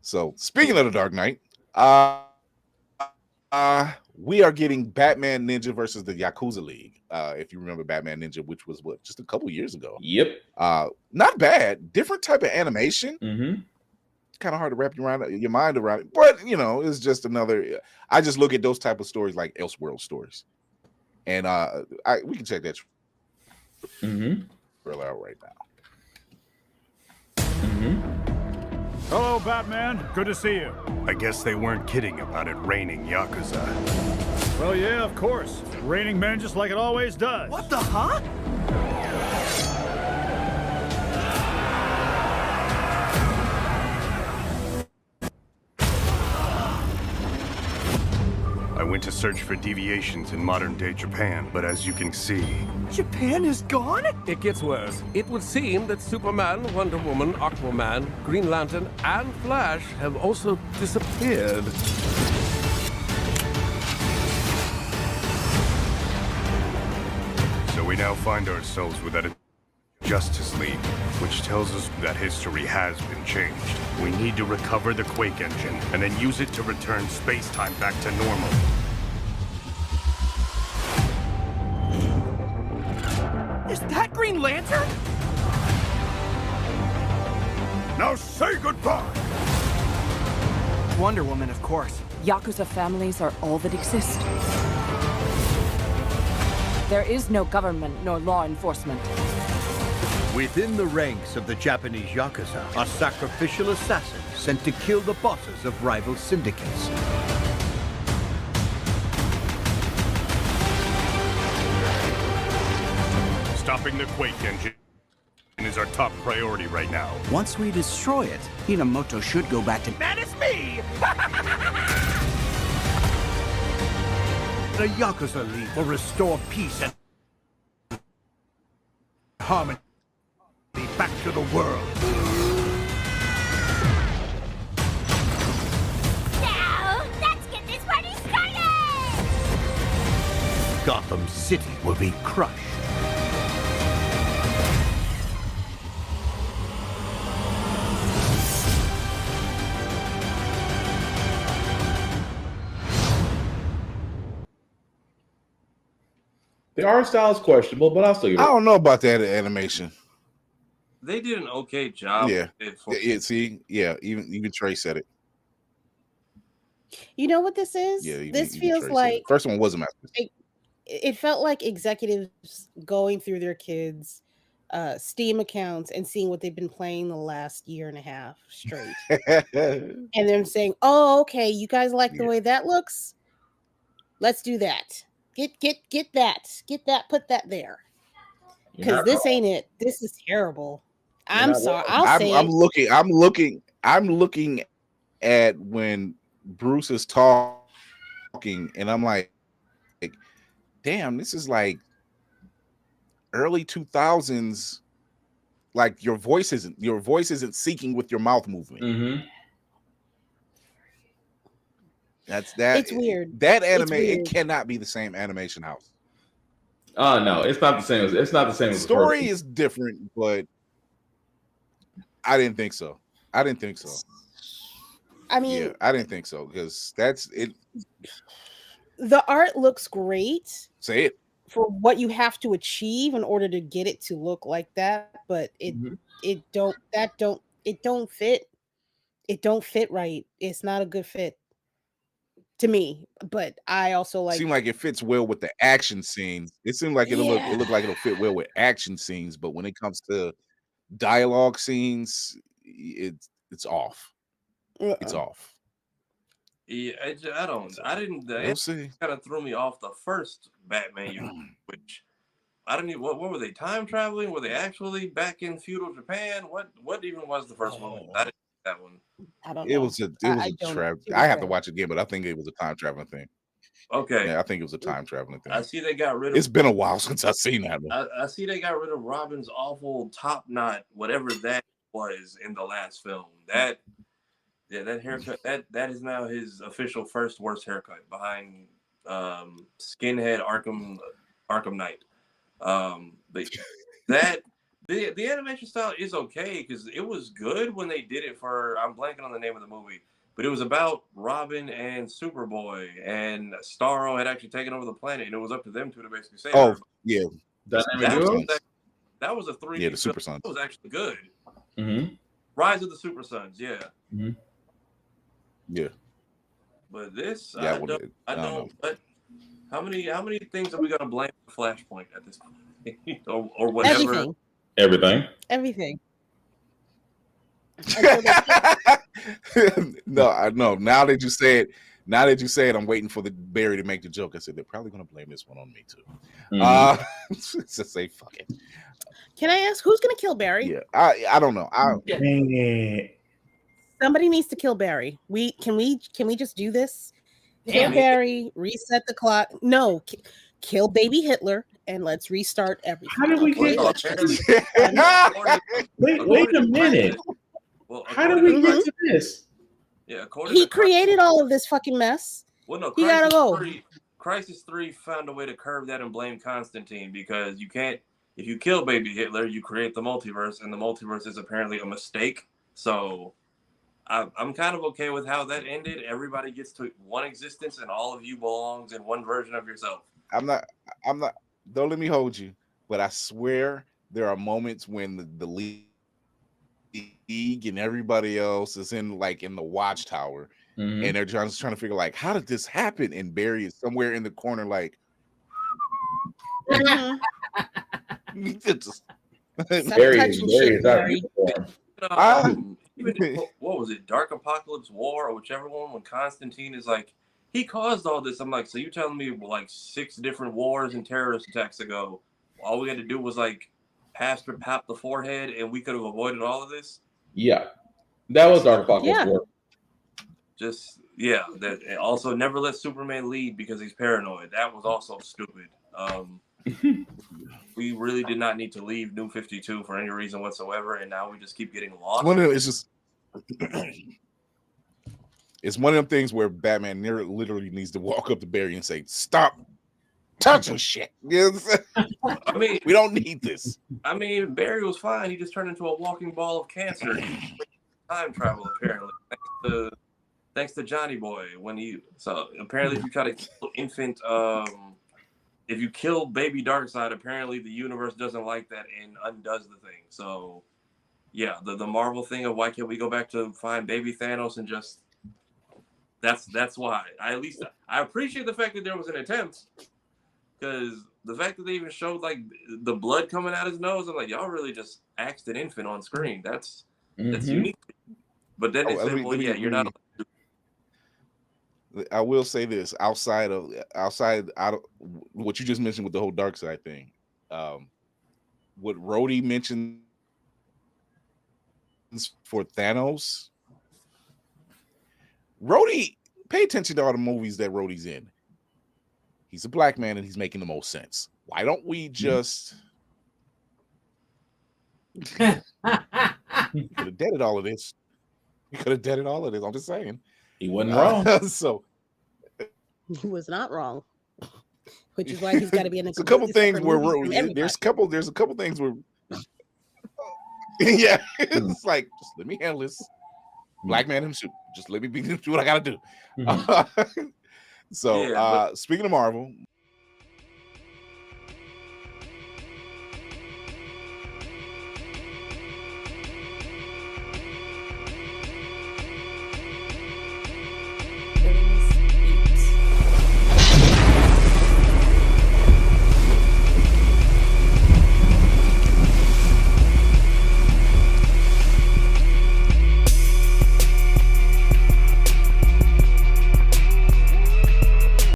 So speaking of the Dark Knight, we are getting Batman Ninja versus the Yakuza League. If you remember Batman Ninja, which was what just a couple years ago. Yep. Not bad. Different type of animation. Mm-hmm. Kind of hard to wrap your mind around it, but it's just another. I just look at those type of stories like Elseworld stories, and we can check that trailer out right now. Hello, Batman. Good to see you. I guess they weren't kidding about it raining Yakuza. Well, yeah, of course. Raining men just like it always does. What the huh? I went to search for deviations in modern-day Japan, but as you can see... Japan is gone? It gets worse. It would seem that Superman, Wonder Woman, Aquaman, Green Lantern, and Flash have also disappeared. So we now find ourselves without a Justice League, which tells us that history has been changed. We need to recover the Quake engine, and then use it to return space-time back to normal. Is that Green Lantern? Now say goodbye! Wonder Woman, of course. Yakuza families are all that exist. There is no government nor law enforcement. Within the ranks of the Japanese Yakuza are sacrificial assassins sent to kill the bosses of rival syndicates. Stopping the Quake engine is our top priority right now. Once we destroy it, Hinamoto should go back to... That is me! The Yakuza League will restore peace and harmony back to the world. Now, let's get this party started! Gotham City will be crushed. The art style is questionable, but I'll still give it. I don't know about that animation. They did an okay job. Yeah. See, even Trey said it. You know what this is? Yeah, this feels like first one was a masterpiece. It felt like executives going through their kids' Steam accounts and seeing what they've been playing the last year and a half straight, and then saying, "Oh, okay, you guys like the way that looks? Let's do that. Get that. Put that there." Because this ain't it. This is terrible. I'm sorry. I'm looking at when Bruce is talking, and I'm like, damn, this is like early 2000s. Like your voice isn't seeking with your mouth movement. Mm-hmm. It's weird. That anime, it cannot be the same animation house. Oh no, it's not the same. It's not the same. The story is different, but I didn't think so. I mean, I didn't think so because that's it. The art looks great. Say it. For what you have to achieve in order to get it to look like that, but it don't fit. It don't fit right. It's not a good fit to me. But I also like. Seemed like it fits well with the action scenes. It seemed like it'll look like it'll fit well with action scenes, but when it comes to dialogue scenes, it's off. It's off. Yeah, I didn't. It kind of threw me off the first Batman, which I don't even. What were they time traveling? Were they actually back in feudal Japan? What even was the first one? I didn't see that one. I don't know. It was a trap. I have to watch it again, but I think it was a time traveling thing. Okay. Yeah, I think it was a time traveling thing. I see they got rid of. It's been a while since I've seen that one. I see they got rid of Robin's awful top knot, whatever that was in the last film. That haircut, that is now his official first worst haircut behind Skinhead Arkham Knight. But The animation style is okay because it was good when they did it for. I'm blanking on the name of the movie, but it was about Robin and Superboy, and Starro had actually taken over the planet, and it was up to them two to basically save Oh, everybody. yeah. That was a 3D. Yeah, the Super Sons. That was actually good. Mm-hmm. Rise of the Super Sons, yeah. Mm-hmm. Yeah. But this, Yeah, I don't. But how many things are we gonna blame for Flashpoint at this point, or whatever? Everything. No, I know. Now that you say it, I'm waiting for the Barry to make the joke. I said they're probably gonna blame this one on me too. Just say fuck it. Can I ask who's gonna kill Barry? Yeah, I don't know. Somebody needs to kill Barry. Can we just do this? Kill Barry, reset the clock. No, kill baby Hitler, and let's restart everything. How did we get? Wait a minute. Well, how did we get to this? Yeah, he created all of this fucking mess. Well, no, he gotta go. Crisis 3 found a way to curb that and blame Constantine because you can't. If you kill baby Hitler, you create the multiverse, and the multiverse is apparently a mistake. So I'm kind of okay with how that ended. Everybody gets to one existence, and all of you belongs in one version of yourself. I'm not. Don't let me hold you, but I swear there are moments when the league and everybody else is in the watchtower, and they're just trying to figure like, how did this happen? And Barry is somewhere in the corner, like. Even what was it, Dark Apocalypse War or whichever one, when Constantine is like, he caused all this. I'm like, so you telling me like 6 different wars and terrorist attacks ago, all we had to do was like Pastor Pap the forehead and we could have avoided all of this? Yeah, that was Dark Apocalypse War. Just that also never let Superman lead because he's paranoid. That was also stupid. We really did not need to leave New 52 for any reason whatsoever, and now we just keep getting lost. It's one of them things where Batman literally needs to walk up to Barry and say, "Stop touching shit." I mean, we don't need this. I mean, Barry was fine. He just turned into a walking ball of cancer. Time travel, apparently, thanks to Johnny Boy. So apparently, if you try to kill infant. If you kill baby Darkseid, apparently the universe doesn't like that and undoes the thing. So, yeah, the Marvel thing of why can't we go back to find baby Thanos and just that's why. I appreciate the fact that there was an attempt, because the fact that they even showed like the blood coming out his nose, I'm like, y'all really just axed an infant on screen. That's unique. But then they said, well, you're not. I will say this: outside of what you just mentioned with the whole Darkseid thing, what Rhodey mentioned for Thanos, Rhodey, pay attention to all the movies that Rhodey's in. He's a black man and he's making the most sense. Why don't we just could have deaded all of this? You could have deaded all of this. I'm just saying. He wasn't wrong. So he was not wrong, which is why he's got to be in a couple things where there's a couple things where it's like, just let me handle this. Black man in suit. Just let me do what I gotta do. So speaking of Marvel,